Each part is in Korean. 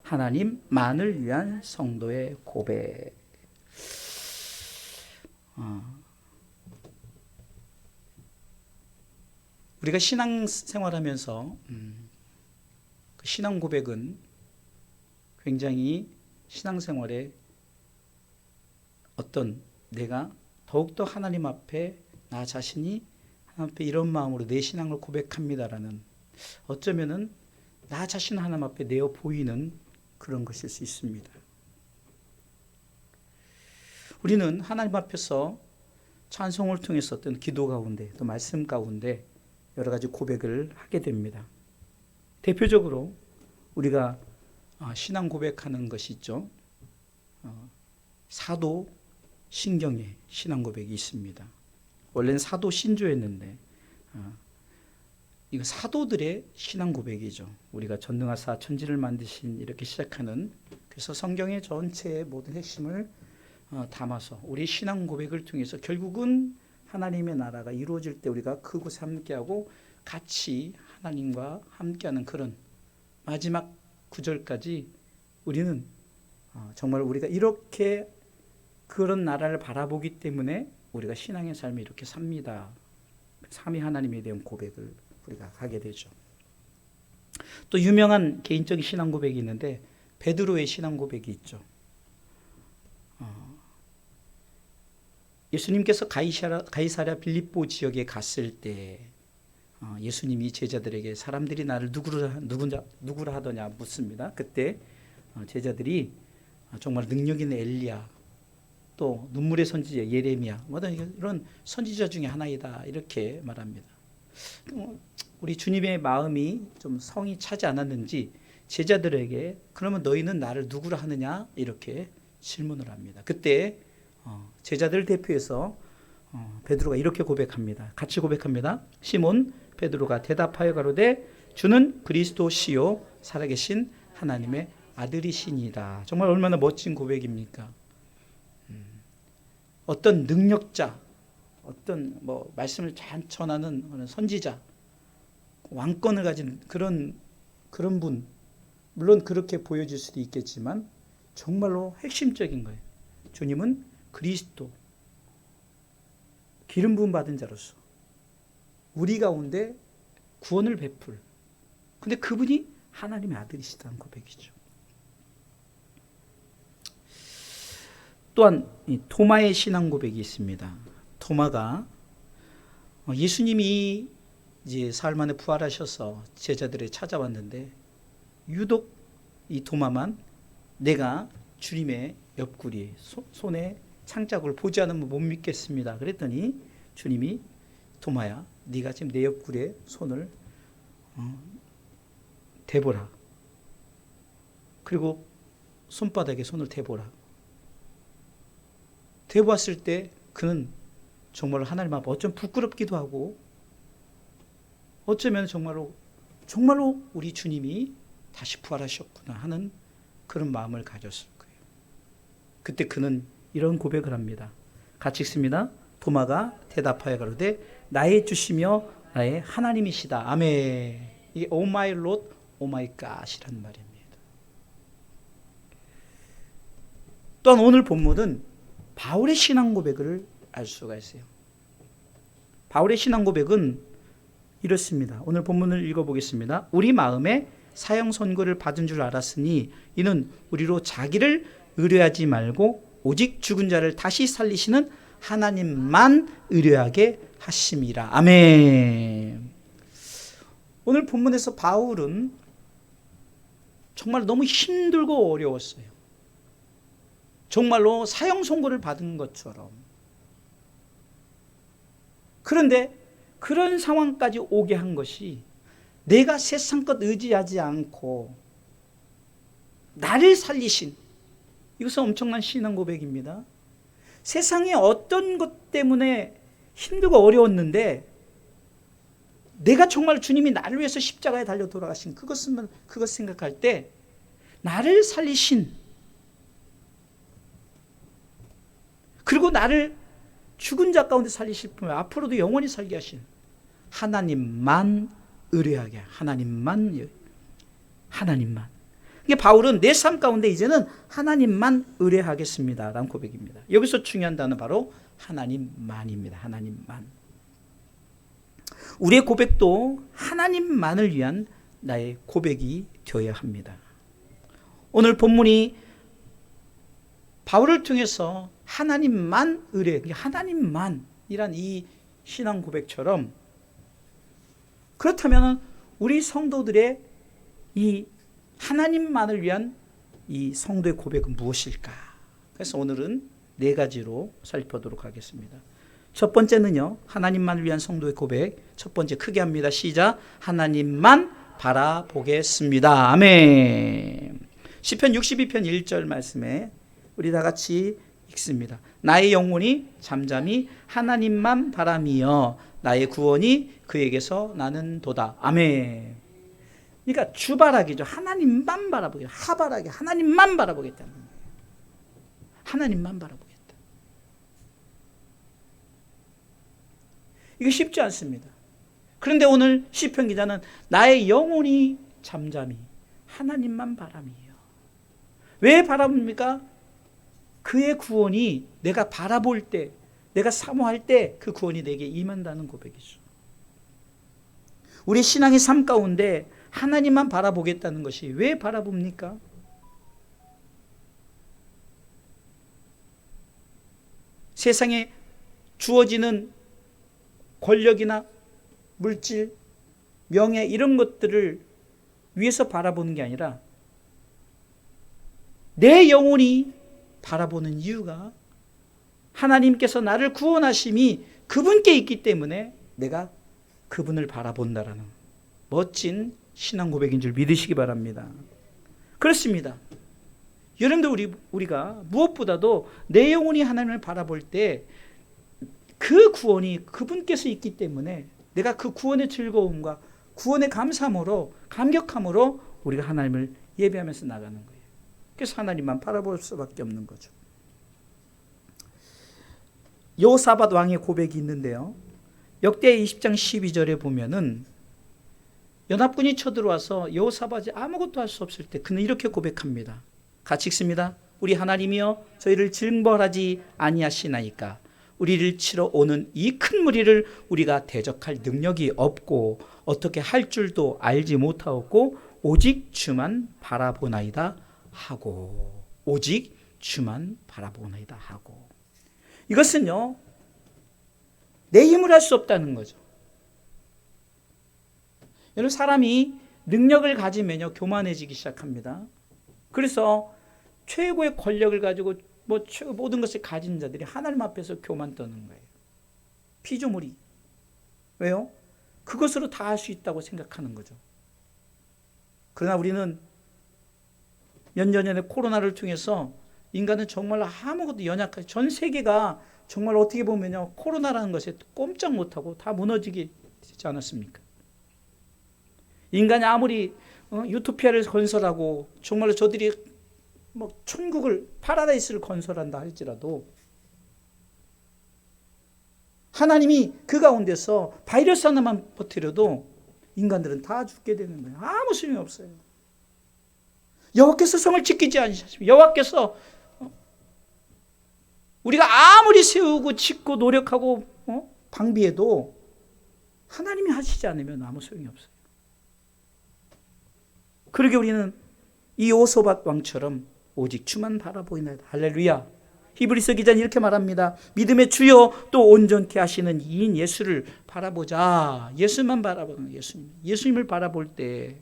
하나님만을 위한 성도의 고백. 우리가 신앙생활하면서 그 신앙 고백은 굉장히 신앙생활에 어떤 내가 더욱더 하나님 앞에 나 자신이 하나님 앞에 이런 마음으로 내 신앙을 고백합니다라는, 어쩌면은 나 자신 하나님 앞에 내어 보이는 그런 것일 수 있습니다. 우리는 하나님 앞에서 찬송을 통해서 어떤 기도 가운데 또 말씀 가운데 여러 가지 고백을 하게 됩니다. 대표적으로 우리가 신앙 고백하는 것이 있죠. 사도 신경에 신앙 고백이 있습니다. 원래는 사도 신조였는데 이거 사도들의 신앙 고백이죠. 우리가 전능하사 천지를 만드신 이렇게 시작하는, 그래서 성경의 전체의 모든 핵심을 담아서 우리 신앙 고백을 통해서 결국은 하나님의 나라가 이루어질 때 우리가 그곳에 함께하고 같이 하나님과 함께하는 그런 마지막 구절까지 우리는 정말 우리가 이렇게 그런 나라를 바라보기 때문에 우리가 신앙의 삶을 이렇게 삽니다. 삼위 하나님에 대한 고백을 우리가 하게 되죠. 또 유명한 개인적인 신앙 고백이 있는데 베드로의 신앙 고백이 있죠. 예수님께서 가이사랴 빌립보 지역에 갔을 때 예수님이 제자들에게 사람들이 나를 누구라 하더냐 묻습니다. 그때 제자들이 정말 능력 있는 엘리야, 또 눈물의 선지자 예레미야, 이런 선지자 중에 하나이다 이렇게 말합니다. 우리 주님의 마음이 좀 성이 차지 않았는지 제자들에게 그러면 너희는 나를 누구라 하느냐 이렇게 질문을 합니다. 그때 제자들 대표해서 베드로가 이렇게 고백합니다. 같이 고백합니다. 시몬 베드로가 대답하여 가로되 주는 그리스도시요 살아계신 하나님의 아들이시니라. 정말 얼마나 멋진 고백입니까? 어떤 능력자, 어떤 말씀을 잘 전하는 선지자, 왕권을 가진 그런 분, 물론 그렇게 보여질 수도 있겠지만 정말로 핵심적인 거예요. 주님은 그리스도, 기름 부음 받은 자로서 우리 가운데 구원을 베풀, 근데 그분이 하나님의 아들이시다는 고백이죠. 또한 토마의 신앙 고백이 있습니다. 토마가 예수님이 이제 사흘 만에 부활하셔서 제자들에 찾아왔는데 유독 이 토마만 내가 주님의 옆구리 손에 창자국을 보지 않으면 못 믿겠습니다. 그랬더니 주님이 토마야 네가 지금 내 옆구리에 손을 대보라. 그리고 손바닥에 손을 대보라. 대보았을 때 그는 정말로 하나님 앞에 어쩜 부끄럽기도 하고 어쩌면 정말로 우리 주님이 다시 부활하셨구나 하는 그런 마음을 가졌을 거예요. 그때 그는 이런 고백을 합니다. 같이 읽습니다. 도마가 대답하여 가로되 나의 주시며 나의 하나님이시다. 아멘. 이게 Oh my Lord, Oh my God이라는 말입니다. 또한 오늘 본문은 바울의 신앙 고백을 알 수가 있어요. 바울의 신앙 고백은 이렇습니다. 오늘 본문을 읽어보겠습니다. 우리 마음에 사형 선고를 받은 줄 알았으니 이는 우리로 자기를 의뢰하지 말고 오직 죽은 자를 다시 살리시는 하나님만 의뢰하게 하심이라. 아멘. 오늘 본문에서 바울은 정말 너무 힘들고 어려웠어요. 정말로 사형 선고를 받은 것처럼. 그런데 그런 상황까지 오게 한 것이 내가 세상 것 의지하지 않고 나를 살리신, 이것은 엄청난 신앙 고백입니다. 세상에 어떤 것 때문에 힘들고 어려웠는데 내가 정말 주님이 나를 위해서 십자가에 달려 돌아가신 그것 생각할 때 나를 살리신, 그리고 나를 죽은 자 가운데 살리실 뿐 앞으로도 영원히 살게 하신 하나님만 의뢰하게, 하나님만. 이게 바울은 내 삶 가운데 이제는 하나님만 의뢰하겠습니다 라는 고백입니다. 여기서 중요한 단어는 바로 하나님만입니다. 하나님만. 우리의 고백도 하나님만을 위한 나의 고백이 되어야 합니다. 오늘 본문이 바울을 통해서 하나님만 의뢰, 하나님만이란 이 신앙 고백처럼, 그렇다면 우리 성도들의 이 하나님만을 위한 이 성도의 고백은 무엇일까? 그래서 오늘은 4가지로 살펴보도록 하겠습니다. 첫 번째는요, 하나님만을 위한 성도의 고백. 첫 번째 크게 합니다. 시작. 하나님만 바라보겠습니다. 아멘. 시편 62편 1절 말씀에 우리 다 같이 읽습니다. 나의 영혼이 잠잠히 하나님만 바라미어 나의 구원이 그에게서 나는 도다. 아멘. 그러니까 주바라기죠. 하나님만 바라보겠다. 하바라기, 하나님만 바라보겠다는 거예요. 하나님만 바라보겠다. 이게 쉽지 않습니다. 그런데 오늘 시편 기자는 나의 영혼이 잠잠히 하나님만 바라미요. 왜 바라봅니까? 그의 구원이 내가 바라볼 때, 내가 사모할 때 그 구원이 내게 임한다는 고백이죠. 우리 신앙의 삶 가운데 하나님만 바라보겠다는 것이 왜 바라봅니까? 세상에 주어지는 권력이나 물질, 명예 이런 것들을 위해서 바라보는 게 아니라 내 영혼이 바라보는 이유가 하나님께서 나를 구원하심이 그분께 있기 때문에 내가 그분을 바라본다라는 멋진 신앙 고백인 줄 믿으시기 바랍니다. 그렇습니다. 여러분들 우리가 무엇보다도 내 영혼이 하나님을 바라볼 때 그 구원이 그분께서 있기 때문에 내가 그 구원의 즐거움과 구원의 감사함으로 감격함으로 우리가 하나님을 예배하면서 나가는 거예요. 그래서 하나님만 바라볼 수밖에 없는 거죠. 여호사밧 왕의 고백이 있는데요. 역대 20장 12절에 보면은 연합군이 쳐들어와서 여호사밧이 아무것도 할 수 없을 때 그는 이렇게 고백합니다. 같이 읽습니다. 우리 하나님이여 저희를 징벌하지 아니하시나이까. 우리를 치러 오는 이 큰 무리를 우리가 대적할 능력이 없고 어떻게 할 줄도 알지 못하였고 오직 주만 바라보나이다 하고, 오직 주만 바라보나이다 하고. 이것은요, 내 힘을 할 수 없다는 거죠. 여러분, 사람이 능력을 가지면요 교만해지기 시작합니다. 그래서 최고의 권력을 가지고 모든 것을 가진 자들이 하나님 앞에서 교만 떠는 거예요. 피조물이. 왜요? 그것으로 다 할 수 있다고 생각하는 거죠. 그러나 우리는 몇 년 전에 코로나를 통해서 인간은 정말 아무것도 연약하게, 전 세계가 정말 어떻게 보면요 코로나라는 것에 꼼짝 못하고 다 무너지게 되지 않았습니까? 인간이 아무리 유토피아를 건설하고 정말로 저들이 천국을, 파라다이스를 건설한다 할지라도 하나님이 그 가운데서 바이러스 하나만 퍼뜨려도 인간들은 다 죽게 되는 거예요. 아무 소용이 없어요. 여호와께서 성을 지키지 않으셨습니까? 여호와께서 우리가 아무리 세우고 짓고 노력하고 방비해도 하나님이 하시지 않으면 아무 소용이 없어요. 그러게 우리는 이 여호사밧 왕처럼 오직 주만 바라보이나이다. 할렐루야. 히브리서 기자는 이렇게 말합니다. 믿음의 주요 또 온전케 하시는 이인 예수를 바라보자. 예수만 바라보는 예수님. 예수님을 바라볼 때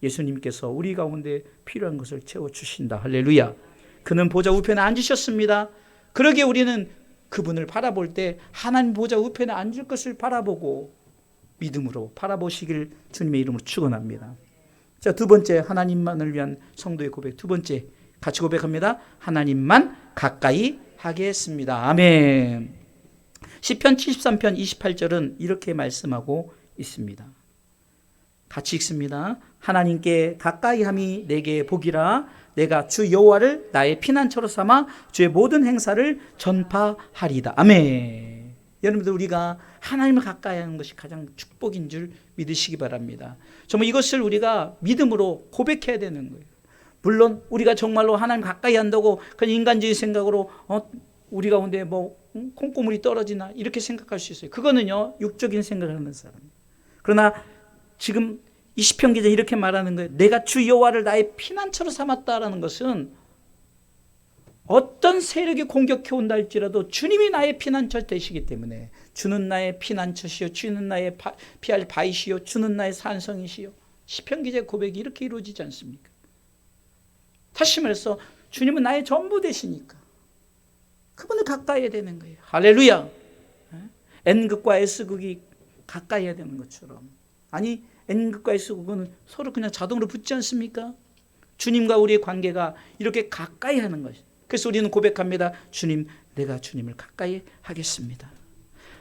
예수님께서 우리 가운데 필요한 것을 채워주신다. 할렐루야. 그는 보좌 우편에 앉으셨습니다. 그러기에 우리는 그분을 바라볼 때 하나님 보좌 우편에 앉을 것을 바라보고 믿음으로 바라보시길 주님의 이름으로 축원합니다. 자, 두 번째, 하나님만을 위한 성도의 고백. 두 번째, 같이 고백합니다. 하나님만 가까이 하겠습니다. 아멘. 시편 73편 28절은 이렇게 말씀하고 있습니다. 같이 읽습니다. 하나님께 가까이 함이 내게 복이라. 내가 주 여호와를 나의 피난처로 삼아 주의 모든 행사를 전파하리다. 아멘. 여러분들, 우리가 하나님을 가까이 하는 것이 가장 축복인 줄 믿으시기 바랍니다. 정말 이것을 우리가 믿음으로 고백해야 되는 거예요. 물론 우리가 정말로 하나님 가까이 한다고 그냥 인간적인 생각으로 우리 가운데 콩고물이 떨어지나 이렇게 생각할 수 있어요. 그거는요 육적인 생각을 하는 사람. 그러나 지금 이 시편 기자 이렇게 말하는 거예요. 내가 주 여호와를 나의 피난처로 삼았다라는 것은 어떤 세력이 공격해 온다 할지라도 주님이 나의 피난처 되시기 때문에 주는 나의 피난처시요 주는 나의 피할 바위시요 주는 나의 산성이시요. 시편 기자의 고백이 이렇게 이루어지지 않습니까? 다시 말해서 주님은 나의 전부 되시니까 그분을 가까이 해야 되는 거예요. 할렐루야. N극과 S극이 가까이 해야 되는 것처럼. 아니 N극과 S극은 서로 그냥 자동으로 붙지 않습니까? 주님과 우리의 관계가 이렇게 가까이 하는 것이. 그래서 우리는 고백합니다. 주님, 내가 주님을 가까이 하겠습니다.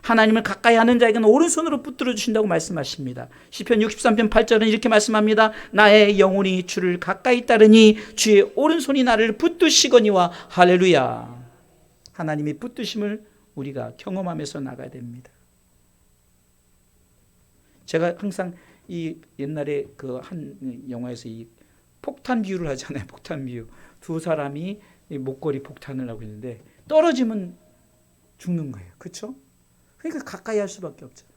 하나님을 가까이 하는 자에게는 오른손으로 붙들어 주신다고 말씀하십니다. 시편 63편 8절은 이렇게 말씀합니다. 나의 영혼이 주를 가까이 따르니 주의 오른손이 나를 붙드시거니와. 할렐루야. 하나님이 붙드심을 우리가 경험하면서 나가야 됩니다. 제가 항상 이 옛날에 그 한 영화에서 이 폭탄 비유를 하잖아요. 폭탄 비유. 두 사람이 목걸이 폭탄을 하고 있는데 떨어지면 죽는 거예요. 그렇죠? 그러니까 가까이 할 수밖에 없잖아요.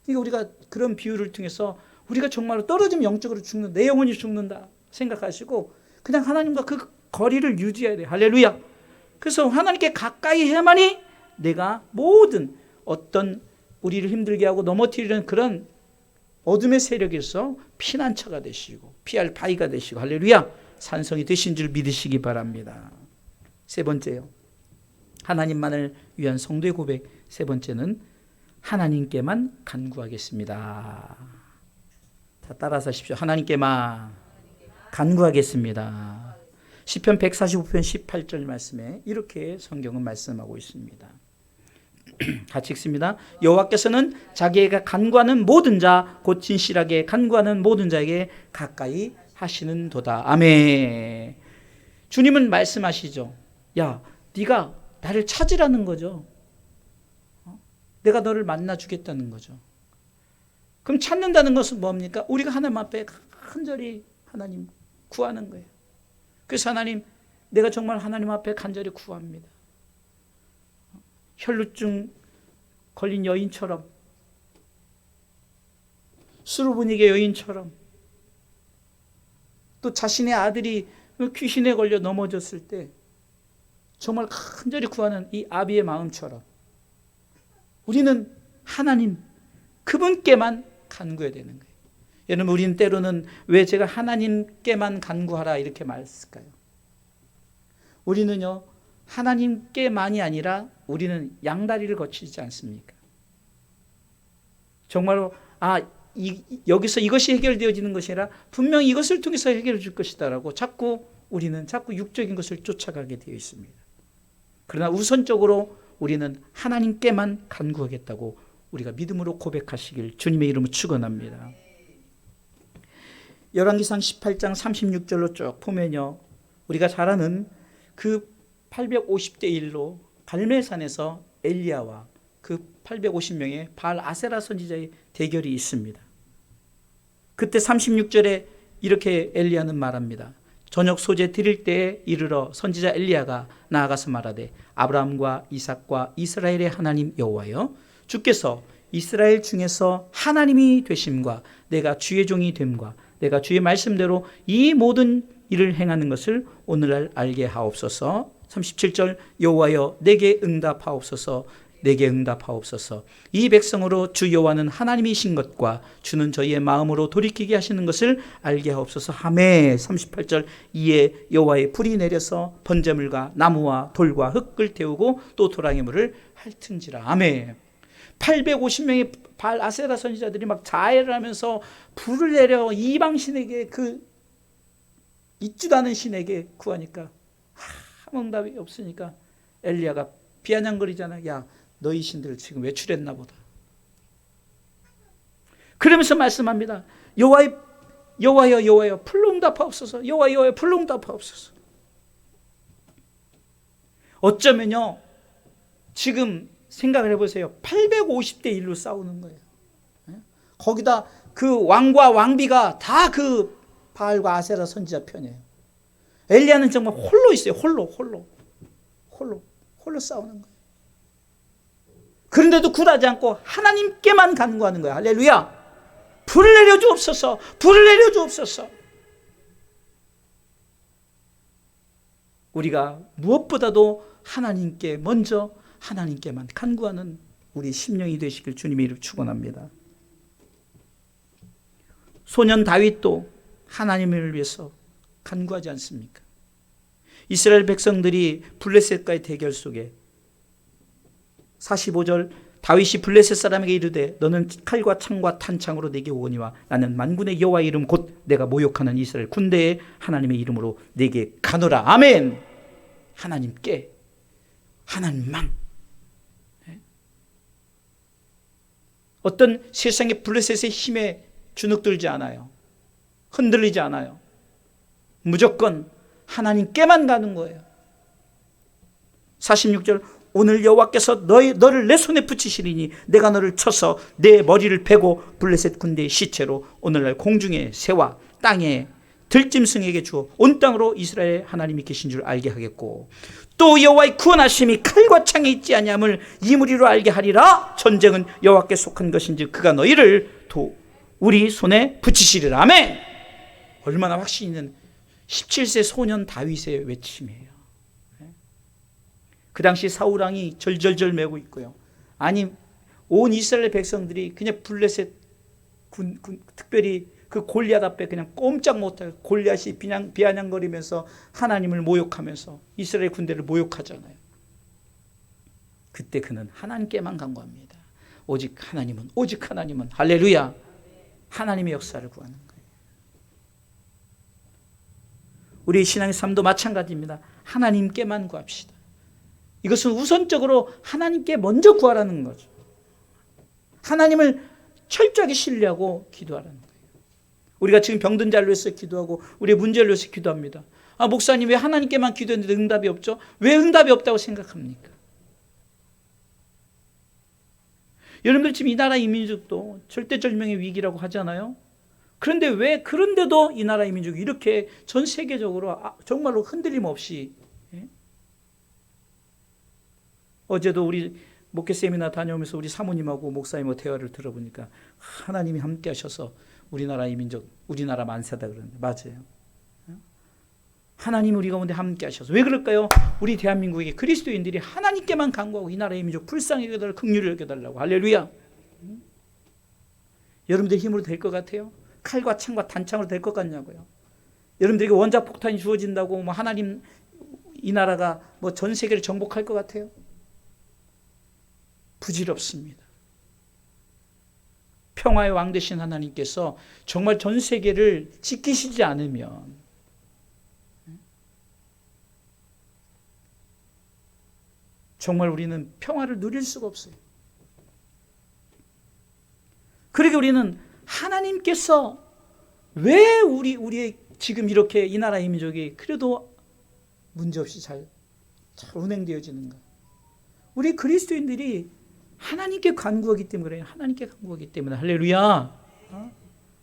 그러니까 우리가 그런 비유를 통해서 우리가 정말로 떨어지면 영적으로 죽는다. 내 영혼이 죽는다 생각하시고 그냥 하나님과 그 거리를 유지해야 돼요. 할렐루야. 그래서 하나님께 가까이 해야만이 내가 모든 어떤 우리를 힘들게 하고 넘어뜨리는 그런 어둠의 세력에서 피난처가 되시고 피할 바위가 되시고 할렐루야. 산성이 되신 줄 믿으시기 바랍니다. 세 번째요. 하나님만을 위한 성도의 고백. 세 번째는 하나님께만 간구하겠습니다. 자, 따라서 하십시오. 하나님께만 간구하겠습니다. 시편 145편 18절 말씀에 이렇게 성경은 말씀하고 있습니다. 같이 읽습니다. 여호와께서는 자기에게 간구하는 모든 자 곧 진실하게 간구하는 모든 자에게 가까이 하시는도다. 아멘. 주님은 말씀하시죠. 야, 네가 나를 찾으라는 거죠. 내가 너를 만나 주겠다는 거죠. 그럼 찾는다는 것은 뭡니까? 우리가 하나님 앞에 간절히 하나님 구하는 거예요. 그래서 하나님, 내가 정말 하나님 앞에 간절히 구합니다. 혈루증 걸린 여인처럼, 수르브니게 여인처럼, 또 자신의 아들이 귀신에 걸려 넘어졌을 때 정말 간절히 구하는 이 아비의 마음처럼 우리는 하나님 그분께만 간구해야 되는 거예요. 여러분, 우리는 때로는 왜 제가 하나님께만 간구하라 이렇게 말했을까요? 우리는요, 하나님께만이 아니라 우리는 양다리를 거치지 않습니까? 정말로 여기서 이것이 해결되어지는 것이 아니라 분명히 이것을 통해서 해결해 줄 것이다라고 우리는 자꾸 육적인 것을 쫓아가게 되어 있습니다. 그러나 우선적으로 우리는 하나님께만 간구하겠다고 우리가 믿음으로 고백하시길 주님의 이름으로 축원합니다. 열왕기상 18장 36절로 쭉 보면요, 우리가 잘 아는 그 850대 1로 갈멜산에서 엘리야와 그 850명의 바알 아세라 선지자의 대결이 있습니다. 그때 36절에 이렇게 엘리야는 말합니다. 저녁 소재 드릴 때에 이르러 선지자 엘리야가 나아가서 말하되 아브라함과 이삭과 이스라엘의 하나님 여호와여, 주께서 이스라엘 중에서 하나님이 되심과 내가 주의 종이 됨과 내가 주의 말씀대로 이 모든 일을 행하는 것을 오늘날 알게 하옵소서. 37절 여호와여 내게 응답하옵소서. 내게 응답하옵소서. 이 백성으로 주 여호와는 하나님이신 것과 주는 저희의 마음으로 돌이키게 하시는 것을 알게 하옵소서 하매. 38절 이에 여호와의 불이 내려서 번제물과 나무와 돌과 흙을 태우고 또 도랑의 물을 핥은지라. 아멘. 850명의 바알 아세라 선지자들이 막 자해를 하면서 불을 내려 이방 신에게, 그 있지도 않은 신에게 구하니까 아무 응답이 없으니까 엘리야가 비아냥거리잖아. 야, 너희 신들 지금 외출했나 보다. 그러면서 말씀합니다. 여호와여 불로 응답하옵소서. 여호와여 불로 응답하옵소서. 어쩌면요, 지금 생각을 해보세요. 850대 1로 싸우는 거예요. 거기다 그 왕과 왕비가 다 그 바알과 아세라 선지자 편이에요. 엘리야는 정말 홀로 있어요. 홀로 싸우는 거예요. 그런데도 굴하지 않고 하나님께만 간구하는 거야. 할렐루야. 불을 내려 주옵소서. 불을 내려 주옵소서. 우리가 무엇보다도 하나님께 먼저 하나님께만 간구하는 우리 심령이 되시길 주님의 이름으로 축원합니다. 소년 다윗도 하나님을 위해서 간구하지 않습니까? 이스라엘 백성들이 블레셋과의 대결 속에 45절 다윗이 블레셋 사람에게 이르되 너는 칼과 창과 탄창으로 내게 오거니와 나는 만군의 여호와의 이름 곧 내가 모욕하는 이스라엘 군대의 하나님의 이름으로 내게 가노라. 아멘. 하나님께, 하나님만. 어떤 세상의 블레셋의 힘에 주눅들지 않아요. 흔들리지 않아요. 무조건 하나님께만 가는 거예요. 46절 오늘 여호와께서 너를 내 손에 붙이시리니 내가 너를 쳐서 내 머리를 베고 블레셋 군대의 시체로 오늘날 공중의 새와 땅의 들짐승에게 주어 온 땅으로 이스라엘 하나님이 계신 줄 알게 하겠고 또 여호와의 구원하심이 칼과 창에 있지 아니함을 이 무리로 알게 하리라. 전쟁은 여호와께 속한 것인지 그가 너희를 우리 손에 붙이시리라. 아멘. 얼마나 확신 있는 17세 소년 다윗의 외침이에요. 그 당시 사울왕이 절절절 매고 있고요. 아니 온 이스라엘 백성들이 그냥 블레셋 특별히 그 골리앗 앞에 그냥 꼼짝 못하고 골리앗이 비아냥거리면서 하나님을 모욕하면서 이스라엘 군대를 모욕하잖아요. 그때 그는 하나님께만 간구합니다. 오직 하나님은 할렐루야. 하나님의 역사를 구하는 거예요. 우리 신앙의 삶도 마찬가지입니다. 하나님께만 구합시다. 이것은 우선적으로 하나님께 먼저 구하라는 거죠. 하나님을 철저하게 신뢰하고 기도하라는 거예요. 우리가 지금 병든 자를 위해서 기도하고 우리의 문제를 위해서 기도합니다. 목사님 왜 하나님께만 기도했는데 응답이 없죠? 왜 응답이 없다고 생각합니까? 여러분들 지금 이 나라 이민족도 절대절명의 위기라고 하잖아요. 그런데 왜 그런데도 이 나라 이민족이 이렇게 전 세계적으로 정말로 흔들림 없이 어제도 우리 목회 세미나 다녀오면서 우리 사모님하고 목사님하고 대화를 들어보니까 하나님이 함께 하셔서 우리나라 이민족, 우리나라 만세다 그러는데 맞아요. 하나님이 우리 가운데 함께 하셔서 왜 그럴까요? 우리 대한민국의 그리스도인들이 하나님께만 간구하고 이 나라의 민족 불쌍히 여겨달라고 긍휼히 여겨달라고. 할렐루야. 여러분들 힘으로 될 것 같아요? 칼과 창과 단창으로 될 것 같냐고요? 여러분들에게 원자폭탄이 주어진다고 뭐 하나님 이 나라가 뭐 전 세계를 정복할 것 같아요? 부질없습니다. 평화의 왕 되신 하나님께서 정말 전 세계를 지키시지 않으면 정말 우리는 평화를 누릴 수가 없어요. 그러게 우리는 하나님께서 왜 우리의 지금 이렇게 이 나라 이민족이 그래도 문제없이 잘 운행되어지는가? 우리 그리스도인들이 하나님께 간구하기 때문에 그래요. 하나님께 간구하기 때문에. 할렐루야.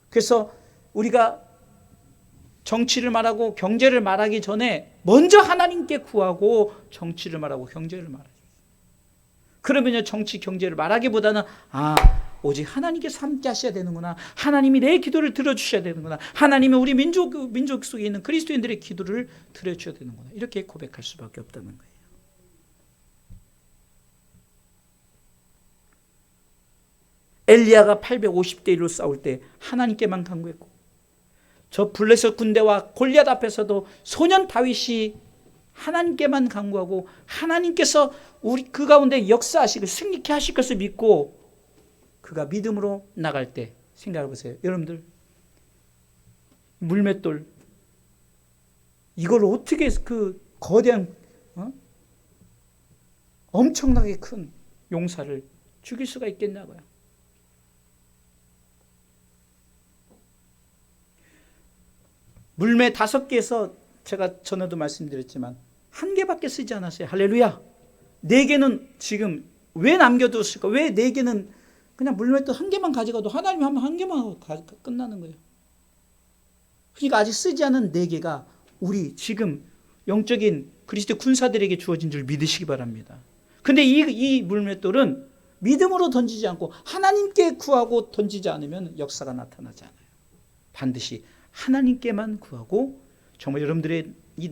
그래서 우리가 정치를 말하고 경제를 말하기 전에 먼저 하나님께 구하고 정치를 말하고 경제를 말하죠. 그러면요 정치 경제를 말하기보다는 오직 하나님께서 함께 하셔야 되는구나. 하나님이 내 기도를 들어주셔야 되는구나. 하나님이 우리 민족 속에 있는 그리스도인들의 기도를 들어주셔야 되는구나. 이렇게 고백할 수밖에 없다는 거예요. 엘리야가 850대 1로 싸울 때 하나님께만 간구했고 저 블레셋 군대와 골리앗 앞에서도 소년 다윗이 하나님께만 간구하고 하나님께서 우리 그 가운데 역사하시고 승리케 하실 것을 믿고 그가 믿음으로 나갈 때 생각해 보세요. 여러분들 물맷돌 이걸 어떻게 그 거대한 엄청나게 큰 용사를 죽일 수가 있겠냐고요. 물매 5개에서 제가 전에도 말씀드렸지만 1개밖에 쓰지 않았어요. 할렐루야. 4개는 지금 왜 남겨두었을까? 왜 4개는 그냥 물맷돌 1개만 가져가도 하나님 하면 1개만 하고 끝나는 거예요. 그러니까 아직 쓰지 않은 4개가 우리 지금 영적인 그리스도 군사들에게 주어진 줄 믿으시기 바랍니다. 근데 이 물맷돌은 믿음으로 던지지 않고 하나님께 구하고 던지지 않으면 역사가 나타나지 않아요. 반드시 하나님께만 구하고 정말 여러분들의 이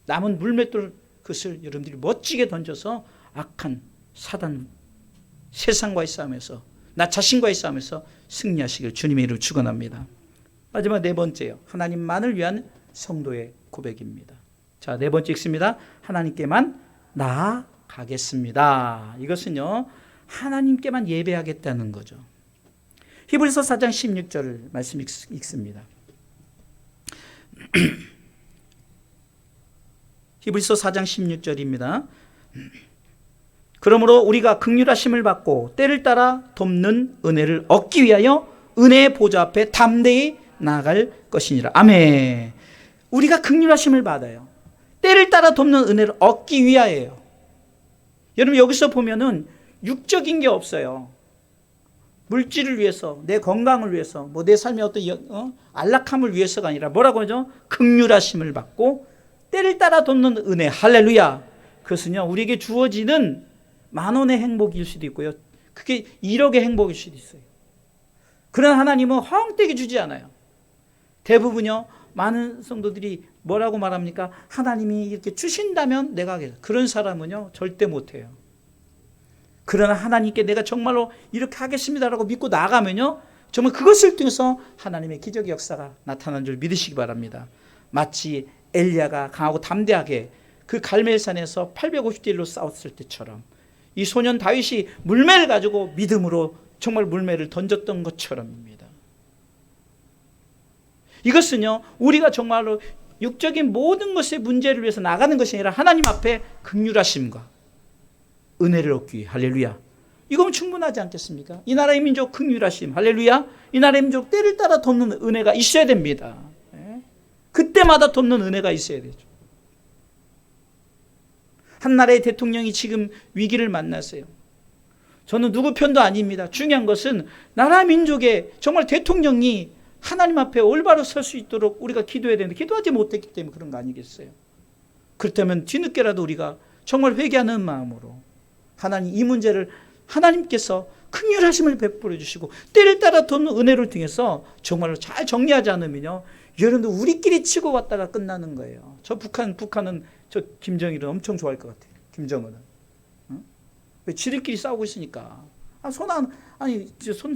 남은 물맷돌 그것을 여러분들이 멋지게 던져서 악한 사단 세상과의 싸움에서 나 자신과의 싸움에서 승리하시길 주님의 이름으로 축원합니다. 마지막 네 번째요. 하나님만을 위한 성도의 고백입니다. 자, 네 번째 읽습니다. 하나님께만 나아가겠습니다. 이것은요, 하나님께만 예배하겠다는 거죠. 히브리서 4장 16절 말씀 읽습니다. 히브리서 4장 16절입니다. 그러므로 우리가 긍휼하심을 받고 때를 따라 돕는 은혜를 얻기 위하여 은혜의 보좌 앞에 담대히 나아갈 것이니라. 아멘. 우리가 긍휼하심을 받아요. 때를 따라 돕는 은혜를 얻기 위하여요. 여러분 여기서 보면은 육적인 게 없어요. 물질을 위해서, 내 건강을 위해서, 뭐 내 삶의 어떤 안락함을 위해서가 아니라 뭐라고 하죠? 긍휼하심을 받고 때를 따라 돕는 은혜. 할렐루야. 그것은요, 우리에게 주어지는 10,000원의 행복일 수도 있고요. 그게 1억의 행복일 수도 있어요. 그런 하나님은 허황되게 주지 않아요. 대부분요, 많은 성도들이 뭐라고 말합니까? 하나님이 이렇게 주신다면 내가 하겠다. 그런 사람은요, 절대 못해요. 그러나 하나님께 내가 정말로 이렇게 하겠습니다라고 믿고 나가면요, 정말 그것을 통해서 하나님의 기적의 역사가 나타난 줄 믿으시기 바랍니다. 마치 엘리야가 강하고 담대하게 그 갈멜산에서 850대1로 싸웠을 때처럼 이 소년 다윗이 물매를 가지고 믿음으로 정말 물매를 던졌던 것처럼입니다. 이것은요, 우리가 정말로 육적인 모든 것의 문제를 위해서 나가는 것이 아니라 하나님 앞에 긍휼하심과 은혜를 얻기 위해. 할렐루야. 이거면 충분하지 않겠습니까? 이 나라의 민족 긍휼하심. 할렐루야. 이 나라의 민족 때를 따라 돕는 은혜가 있어야 됩니다. 그때마다 돕는 은혜가 있어야 되죠. 한 나라의 대통령이 지금 위기를 만났어요. 저는 누구 편도 아닙니다. 중요한 것은 나라 민족의 정말 대통령이 하나님 앞에 올바로 설 수 있도록 우리가 기도해야 되는데 기도하지 못했기 때문에 그런 거 아니겠어요? 그렇다면 뒤늦게라도 우리가 정말 회개하는 마음으로 하나님 이 문제를 하나님께서 긍휼하심을 베풀어 주시고 때를 따라 돕는 은혜를 통해서 정말로 잘 정리하지 않으면요, 여러분들 우리끼리 치고 왔다가 끝나는 거예요. 저 북한은 저 김정일은 엄청 좋아할 것 같아요. 김정은은. 응? 왜 지들끼리 싸우고 있으니까. 손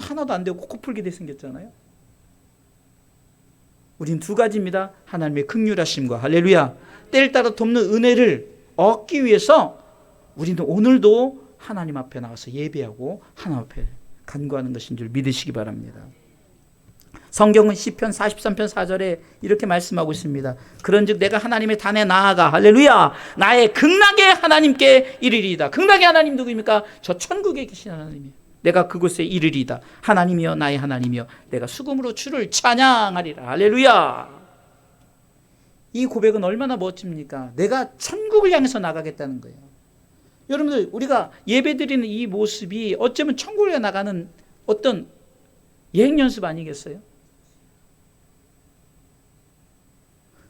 하나도 안 대고 코 풀게 생겼잖아요. 우린 두 가지입니다. 하나님의 긍휼하심과 할렐루야. 때를 따라 돕는 은혜를 얻기 위해서 우리는 오늘도 하나님 앞에 나가서 예배하고 하나님 앞에 간구하는 것인 줄 믿으시기 바랍니다. 성경은 시편 43편 4절에 이렇게 말씀하고 있습니다. 그런즉 내가 하나님의 단에 나아가 할렐루야 나의 극락의 하나님께 이르리이다. 극락의 하나님 누구입니까? 저 천국에 계신 하나님이에요. 내가 그곳에 이르리이다. 하나님이여 나의 하나님이여 내가 수금으로 주를 찬양하리라. 할렐루야. 이 고백은 얼마나 멋집니까? 내가 천국을 향해서 나가겠다는 거예요. 여러분들 우리가 예배드리는 이 모습이 어쩌면 천국에 나가는 어떤 여행 연습 아니겠어요?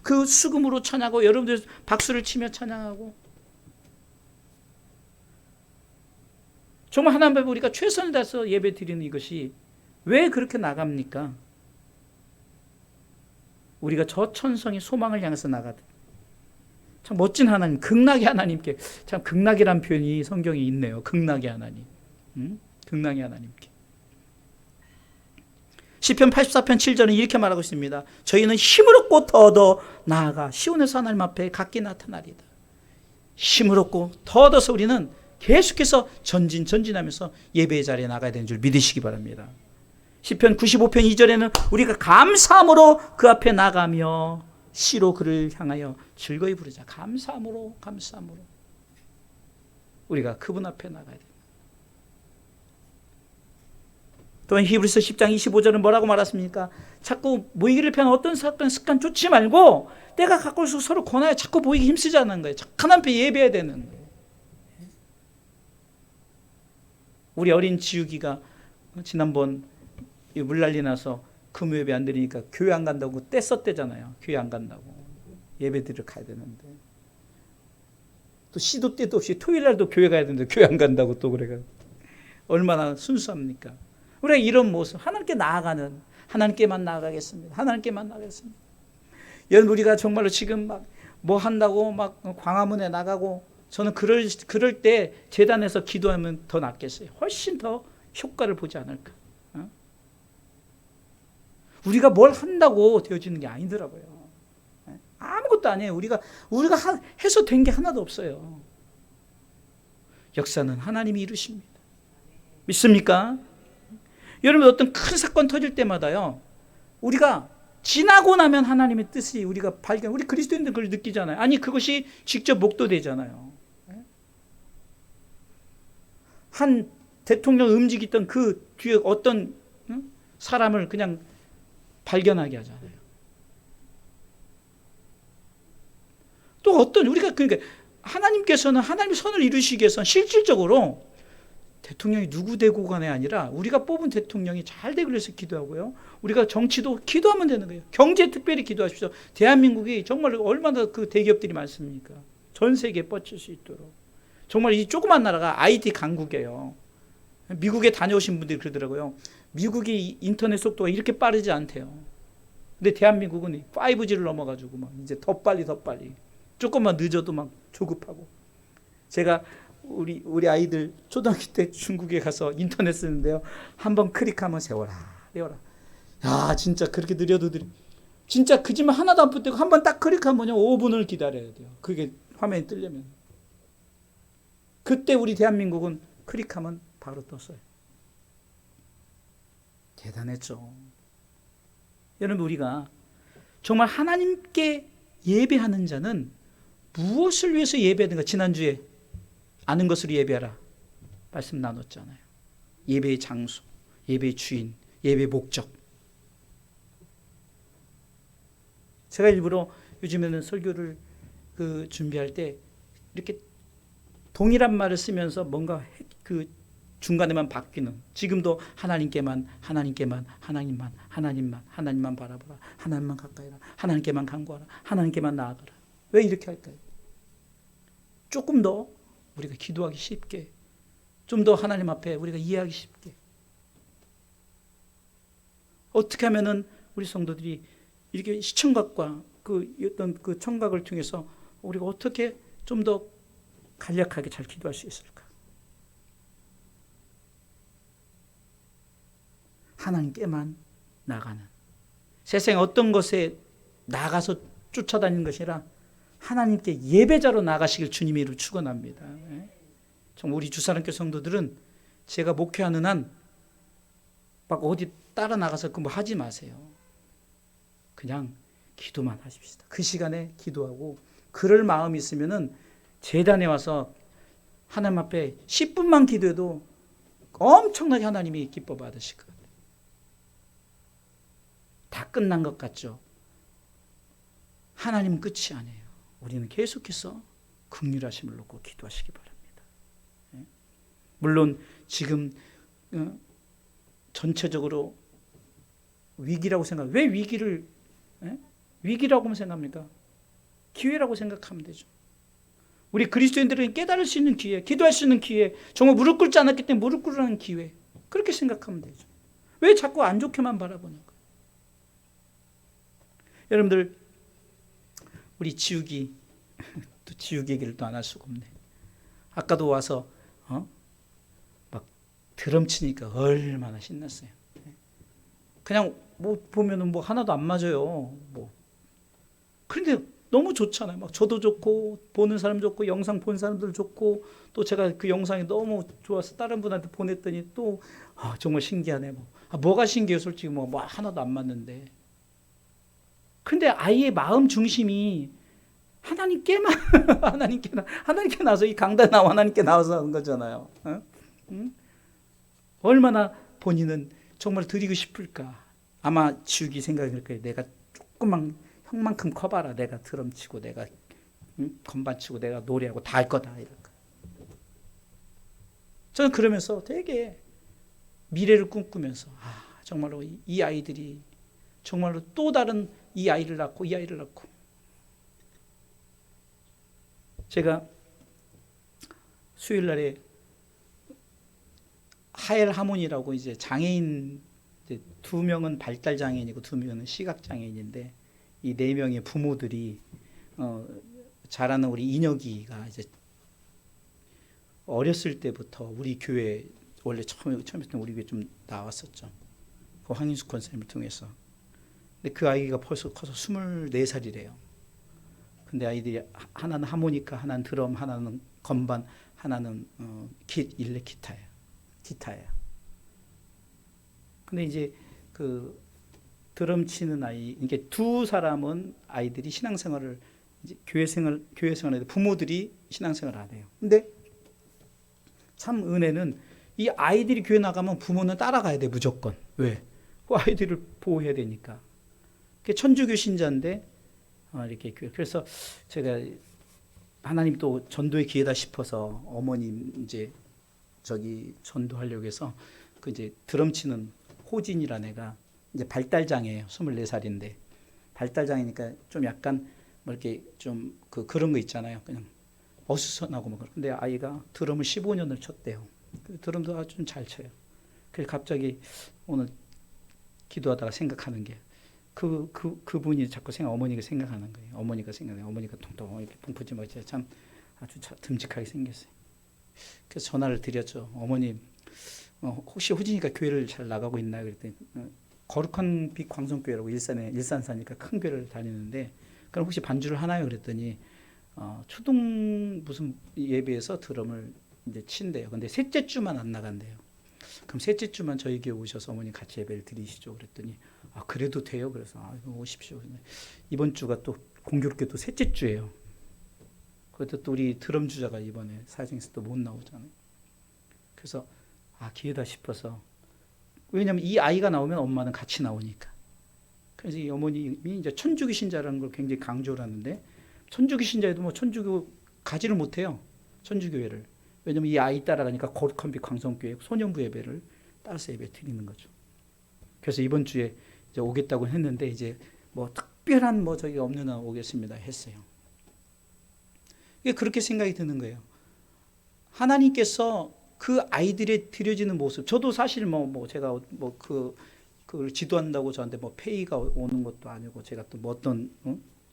그 수금으로 찬양하고 여러분들 박수를 치며 찬양하고 정말 하나님 앞에 우리가 최선을 다해서 예배 드리는 이것이 왜 그렇게 나갑니까? 우리가 저 천성의 소망을 향해서 나가다. 참 멋진 하나님, 극락의 하나님께. 참 극락이란 표현이 성경에 있네요. 극락의 하나님. 극락의 하나님께. 시편 84편 7절은 이렇게 말하고 있습니다. 저희는 힘을 얻고 더 나아가 시온에서 하나님 앞에 각기 나타나리다. 힘을 얻고 더 얻어서 우리는 계속해서 전진하면서 예배의 자리에 나가야 되는 줄 믿으시기 바랍니다. 시편 95편 2절에는 우리가 감사함으로 그 앞에 나가며 시로 그를 향하여 즐거이 부르자. 감사함으로 우리가 그분 앞에 나가야 됩니다. 또한 히브리서 10장 25절은 뭐라고 말했습니까? 자꾸 모이기를 피하는 어떤 습관 쫓지 말고 때가 가까울수록 서로 권하여 자꾸 모이기 힘쓰지 않는 거예요. 하나님 앞에 예배해야 되는 거예요. 우리 어린 지우기가 지난번 물난리 나서 금요 예배 안 드리니까 교회 안 간다고 떼썼대잖아요. 교회 안 간다고. 예배드리러 가야 되는데, 또 시도 때도 없이 토요일 날도 교회 가야 되는데 교회 안 간다고 또 그래가 얼마나 순수합니까? 우리가 이런 모습, 하나님께 나아가는, 하나님께만 나아가겠습니다. 하나님께만 나아가겠습니다. 여러분, 우리가 정말로 지금 막 뭐 한다고 막 광화문에 나가고, 저는 그럴 때 제단에서 기도하면 더 낫겠어요. 훨씬 더 효과를 보지 않을까. 우리가 뭘 한다고 되어지는 게 아니더라고요. 아무것도 아니에요. 우리가 해서 된 게 하나도 없어요. 역사는 하나님이 이루십니다. 믿습니까? 여러분, 어떤 큰 사건 터질 때마다요, 우리가 지나고 나면 하나님의 뜻이 우리가 우리 그리스도인들 그걸 느끼잖아요. 아니, 그것이 직접 목도되잖아요. 한 대통령 움직이던 그 뒤에 어떤 사람을 그냥 발견하게 하잖아요. 또 어떤, 우리가 그러니까 하나님께서는 하나님의 선을 이루시기 위해서는 실질적으로 대통령이 누구 되고 간에 아니라 우리가 뽑은 대통령이 잘 되기 위해서 기도하고요. 우리가 정치도 기도하면 되는 거예요. 경제 특별히 기도하십시오. 대한민국이 정말 얼마나 그 대기업들이 많습니까? 전 세계에 뻗칠 수 있도록. 정말 이 조그만 나라가 IT 강국이에요. 미국에 다녀오신 분들이 그러더라고요. 미국이 인터넷 속도가 이렇게 빠르지 않대요. 근데 대한민국은 5G를 넘어가지고 막 이제 더 빨리 조금만 늦어도 막 조급하고. 제가 우리 아이들 초등학교 때 중국에 가서 인터넷 쓰는데요, 한번 클릭하면 세워라. 야, 진짜 그렇게 느려도 진짜 그 집만 하나도 안 붙고 한번 딱 클릭하면요 5분을 기다려야 돼요. 그게 화면이 뜨려면. 그때 우리 대한민국은 클릭하면 바로 떴어요. 대단했죠. 여러분, 우리가 정말 하나님께 예배하는 자는 무엇을 위해서 예배하는가? 지난주에 아는 것으로 예배하라 말씀 나눴잖아요. 예배의 장소, 예배의 주인, 예배의 목적. 제가 일부러 요즘에는 설교를 준비할 때 이렇게 동일한 말을 쓰면서 뭔가 그 중간에만 바뀌는, 지금도 하나님만 바라보라, 하나님만 가까이라, 하나님께만 간구하라, 하나님께만 나아가라. 왜 이렇게 할까요? 조금 더 우리가 기도하기 쉽게, 좀 더 하나님 앞에 우리가 이해하기 쉽게. 어떻게 하면은 우리 성도들이 이렇게 시청각과 어떤 그 청각을 통해서 우리가 어떻게 좀 더 간략하게 잘 기도할 수 있을까? 하나님께만 나가는, 세상에 어떤 것에 나가서 쫓아다니는 것이 아니라 하나님께 예배자로 나가시길 주님의 이름으로 축원합니다. 정말 우리 주사랑교회 성도들은 제가 목회하는 한 막 어디 따라 나가서 뭐 하지 마세요. 그냥 기도만 하십시다. 그 시간에 기도하고, 그럴 마음이 있으면은 제단에 와서 하나님 앞에 10분만 기도해도 엄청나게 하나님이 기뻐 받으실 것 같아요. 다 끝난 것 같죠? 하나님은 끝이 아니에요. 우리는 계속해서 긍휼하심을 놓고 기도하시기 바랍니다. 물론 지금 전체적으로 위기라고 생각해요. 왜 위기라고 생각합니까? 기회라고 생각하면 되죠. 우리 그리스도인들은 깨달을 수 있는 기회, 기도할 수 있는 기회, 정말 무릎 꿇지 않았기 때문에 무릎 꿇으라는 기회, 그렇게 생각하면 되죠. 왜 자꾸 안 좋게만 바라보는가? 여러분들, 우리 지우기 얘기를 또 안 할 수가 없네. 아까도 와서 막 드럼 치니까 얼마나 신났어요. 그냥 뭐 보면은 뭐 하나도 안 맞아요. 뭐 그런데 너무 좋잖아요. 막 저도 좋고 보는 사람 좋고 영상 본 사람들 좋고, 또 제가 그 영상이 너무 좋아서 다른 분한테 보냈더니 또 정말 신기하네. 뭐가 신기해요? 솔직히 뭐 하나도 안 맞는데. 근데 아이의 마음 중심이 하나님께만 하나님께 나와서 이 강단 나와 하나님께 나와서 하는 거잖아요. 응? 얼마나 본인은 정말 드리고 싶을까? 아마 지우기 생각일 거예요. 내가 조금만 형만큼 커봐라. 내가 드럼 치고 내가 건반 치고 내가 노래하고 다 할 거다. 이럴까. 저는 그러면서 되게 미래를 꿈꾸면서 정말로 이 아이들이 정말로 또 다른 이 아이를 낳고 제가 수요일 날에 하엘 하모니라고 이제 장애인 이제 2명은 발달 장애인이고 2명은 시각 장애인인데 이 4명의 부모들이 잘하는 우리 인혁이가 이제 어렸을 때부터 우리 교회 원래 처음에 우리 교회 좀 나왔었죠. 그 황인숙 권사님을 통해서. 근데 그 아이가 벌써 커서 24살이래요. 근데 아이들이 하나는 하모니카, 하나는 드럼, 하나는 건반, 하나는 일렉 기타예요. 근데 이제 그 드럼 치는 아이, 이게 2사람은 아이들이 신앙생활을 이제 교회 생활에 부모들이 신앙생활을 안 해요. 근데 참 은혜는 이 아이들이 교회 나가면 부모는 따라가야 돼 무조건. 왜? 그 아이들을 보호해야 되니까. 그게 천주교 신자인데 이렇게 교회. 그래서 제가 하나님 또 전도의 기회다 싶어서 어머님 이제 저기 전도하려고 해서 그 이제 드럼 치는 호진이라는 애가 이제 발달장애예요. 24살인데 발달장애니까 좀 약간 뭐 이렇게 좀 그런 거 있잖아요. 그냥 어수선하고 뭐 그런. 근데 아이가 드럼을 15년을 쳤대요. 드럼도 아주 좀 잘 쳐요. 그래서 갑자기 오늘 기도하다가 생각하는 게 그분이 자꾸 어머니가 생각하는 거예요. 어머니가 생각해요. 어머니가 통통 이렇게 풍푸짐하게 참 아주 듬직하게 생겼어요. 그래서 전화를 드렸죠. 어머님, 혹시 호진이가 교회를 잘 나가고 있나요? 그랬더니 거룩한 빛 광성교회라고 일산 사니까 큰 교회를 다니는데 그럼 혹시 반주를 하나요? 그랬더니 초등 무슨 예배에서 드럼을 이제 친대요. 근데 셋째 주만 안 나간대요. 그럼 셋째 주만 저희 교회 오셔서 어머니 같이 예배를 드리시죠. 그랬더니 그래도 돼요. 그래서 오십시오. 이번 주가 또 공교롭게 또 셋째 주예요. 그래도 또 우리 드럼 주자가 이번에 사회생에서 또 못 나오잖아요. 그래서 기회다 싶어서. 왜냐하면 이 아이가 나오면 엄마는 같이 나오니까. 그래서 이 어머님이 이제 천주교 신자라는 걸 굉장히 강조를 하는데 천주교 신자에도 뭐 천주교 가지를 못해요. 천주교회를. 왜냐하면 이 아이 따라가니까 거룩한 빛 광성교회 소년부 예배를 따라서 예배 드리는 거죠. 그래서 이번 주에 이제 오겠다고 했는데 이제 뭐 특별한 뭐 저기 없는 한 오겠습니다 했어요. 이게 그렇게 생각이 드는 거예요. 하나님께서 그 아이들의 드려지는 모습. 저도 사실 제가 그걸 지도한다고 저한테 페이가 오는 것도 아니고 제가 또 어떤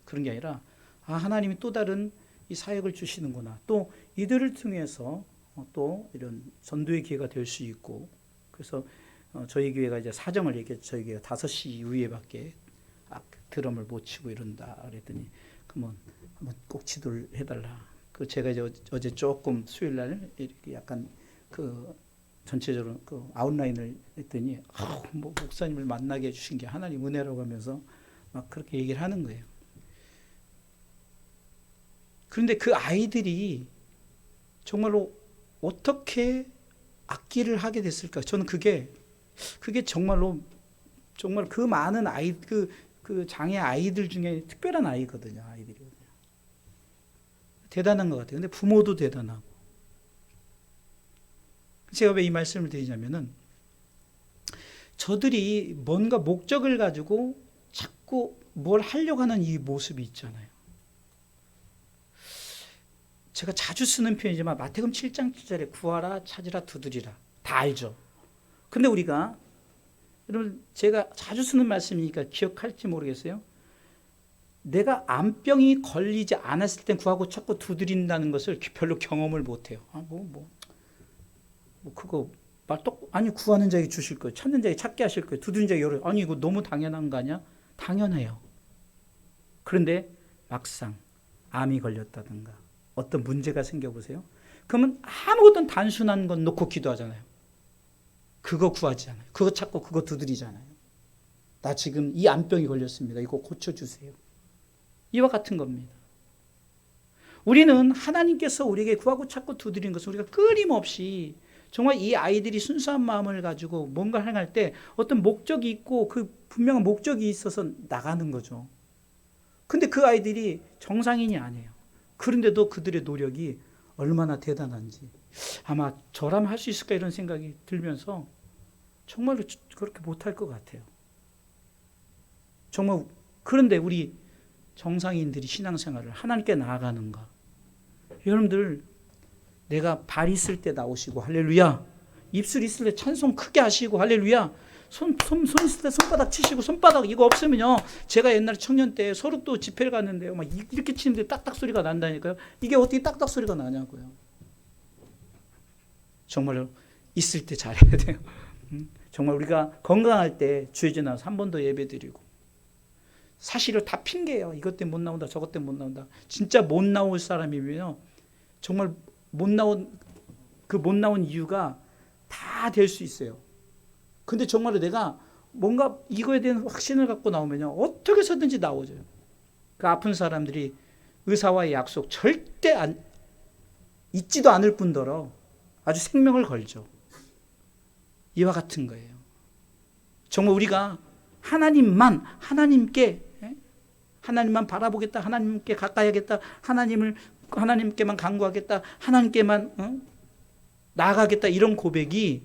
그런 게 아니라 하나님이 또 다른 이 사역을 주시는구나. 또 이들을 통해서 또 이런 전도의 기회가 될 수 있고. 그래서 저희 교회가 이제 사정을 얘기했죠. 저희 교회가 5시 이후에밖에 드럼을 못 치고 이런다 그랬더니 그러면 한번 꼭 지도를 해달라. 그 제가 이제 어제 조금 수요일 날 이렇게 약간 전체적으로 아웃라인을 했더니 목사님을 만나게 해주신 게 하나님 은혜라고 하면서 막 그렇게 얘기를 하는 거예요. 그런데 그 아이들이 정말로 어떻게 악기를 하게 됐을까? 저는 그게 정말 그 많은 그 장애 아이들 중에 특별한 아이거든요. 아이들이거든요. 대단한 것 같아요. 근데 부모도 대단하고. 제가 왜 이 말씀을 드리냐면은 저들이 뭔가 목적을 가지고 자꾸 뭘 하려고 하는 이 모습이 있잖아요. 제가 자주 쓰는 표현이지만 마태복음 7장 7절에 구하라 찾으라 두드리라 다 알죠. 근데 우리가 여러분 제가 자주 쓰는 말씀이니까 기억할지 모르겠어요. 내가 암병이 걸리지 않았을 땐 구하고 찾고 두드린다는 것을 별로 경험을 못해요. 그거 아니 구하는 자에게 주실 거예요. 찾는 자에게 찾게 하실 거예요. 두드리는 자에게 열어요. 아니 이거 너무 당연한 거 아니야? 당연해요. 그런데 막상 암이 걸렸다든가 어떤 문제가 생겨보세요. 그러면 아무것도 단순한 건 놓고 기도하잖아요. 그거 구하지 않아요. 그거 찾고 그거 두드리잖아요. 나 지금 이 암병이 걸렸습니다. 이거 고쳐주세요. 이와 같은 겁니다. 우리는 하나님께서 우리에게 구하고 찾고 두드리는 것을 우리가 끊임없이 정말 이 아이들이 순수한 마음을 가지고 뭔가 행할 때 어떤 목적이 있고 그 분명한 목적이 있어서 나가는 거죠. 근데 그 아이들이 정상인이 아니에요. 그런데도 그들의 노력이 얼마나 대단한지 아마 저라면 할 수 있을까 이런 생각이 들면서 정말로 그렇게 못할 것 같아요. 정말. 그런데 우리 정상인들이 신앙생활을 하나님께 나아가는가, 여러분들 내가 발 있을 때 나오시고 할렐루야. 입술 있을 때 찬송 크게 하시고 할렐루야. 손 있을 때 손바닥 치시고 손바닥 이거 없으면요. 제가 옛날에 청년 때 소록도 집회를 갔는데요. 막 이렇게 치는데 딱딱 소리가 난다니까요. 이게 어떻게 딱딱 소리가 나냐고요. 정말로 있을 때 잘해야 돼요. 정말 우리가 건강할 때 주의 전 나와서 한 번 더 예배 드리고 사실을 다 핑계예요. 이것 때문에 못 나온다. 저것 때문에 못 나온다. 진짜 못 나올 사람이면요. 정말 못 나온 이유가 다 될 수 있어요. 근데 정말로 내가 뭔가 이거에 대한 확신을 갖고 나오면요. 어떻게 해서든지 나오죠. 그 아픈 사람들이 의사와의 약속 절대 잊지도 않을 뿐더러 아주 생명을 걸죠. 이와 같은 거예요. 정말 우리가 하나님께 하나님만 바라보겠다. 하나님께 가까이 하겠다. 하나님께만 간구하겠다. 하나님께만 나아가겠다. 이런 고백이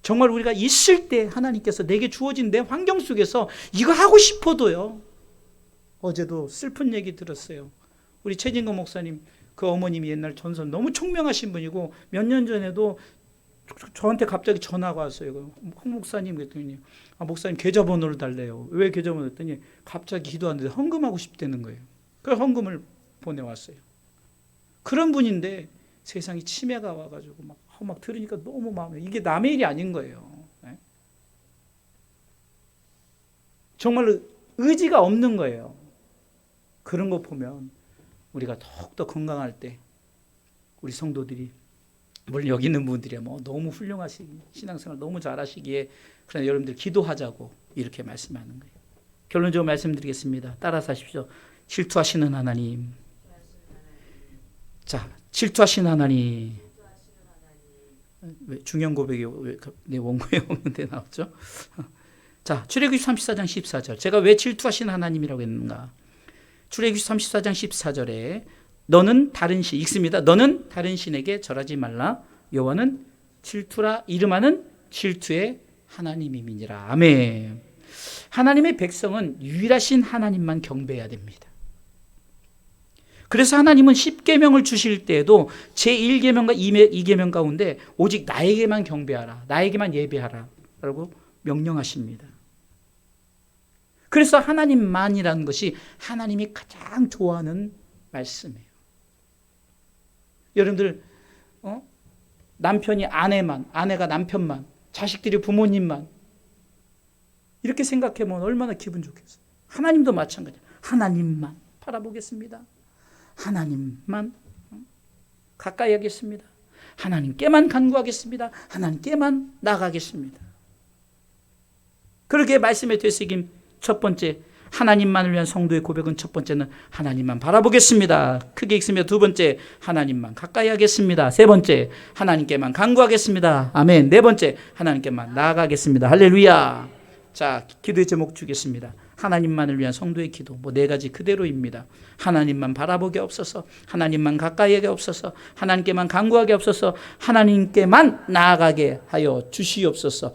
정말 우리가 있을 때 하나님께서 내게 주어진 내 환경 속에서 이거 하고 싶어도요. 어제도 슬픈 얘기 들었어요. 우리 최진거 목사님 그 어머님이 옛날 전선 너무 총명하신 분이고 몇 년 전에도 저한테 갑자기 전화가 왔어요. 홍 목사님 그랬더니 목사님 계좌번호를 달래요. 왜 계좌번호 했더니 갑자기 기도하는데 헌금하고 싶다는 거예요. 그래서 헌금을 보내왔어요. 그런 분인데 세상에 치매가 와가지고 막 들으니까 너무 마음에 이게 남의 일이 아닌 거예요. 네? 정말로 의지가 없는 거예요. 그런 거 보면 우리가 더욱더 건강할 때 우리 성도들이 물론 여기 있는 분들이 너무 훌륭하시기 신앙생활 너무 잘하시기에 그러나 여러분들 기도하자고 이렇게 말씀하는 거예요. 결론적으로 말씀드리겠습니다. 따라서 하십시오. 질투하시는 하나님. 자, 질투하시는 하나님. 왜 중요한 고백이 왜 내 원고에 없는데 나왔죠? 자, 출애굽기 34장 14절. 제가 왜 질투하시는 하나님이라고 했는가? 출애굽기 34장 14절에 너는 다른 신 읽습니다. 너는 다른 신에게 절하지 말라. 여호와는 질투라 이름하는 질투의 하나님임이니라. 아멘. 하나님의 백성은 유일하신 하나님만 경배해야 됩니다. 그래서 하나님은 10계명을 주실 때에도 제1계명과 2계명 가운데 오직 나에게만 경배하라. 나에게만 예배하라. 라고 명령하십니다. 그래서 하나님만이라는 것이 하나님이 가장 좋아하는 말씀이에요. 여러분들 남편이 아내만, 아내가 남편만, 자식들이 부모님만 이렇게 생각하면 얼마나 기분 좋겠어요. 하나님도 마찬가지예요. 하나님만 바라보겠습니다. 하나님만 가까이 하겠습니다. 하나님께만 간구하겠습니다. 하나님께만 나가겠습니다. 그렇게 말씀의 되새김 첫 번째 하나님만을 위한 성도의 고백은 첫 번째는 하나님만 바라보겠습니다. 크게 읽습니다. 두 번째 하나님만 가까이 하겠습니다. 세 번째 하나님께만 간구하겠습니다. 아멘. 네 번째 하나님께만 나아가겠습니다. 할렐루야. 자, 기도의 제목 주겠습니다. 하나님만을 위한 성도의 기도 네 가지 그대로입니다. 하나님만 바라보게 없어서, 하나님만 가까이 하게 없어서, 하나님께만 간구하게 없어서, 하나님께만 나아가게 하여 주시옵소서.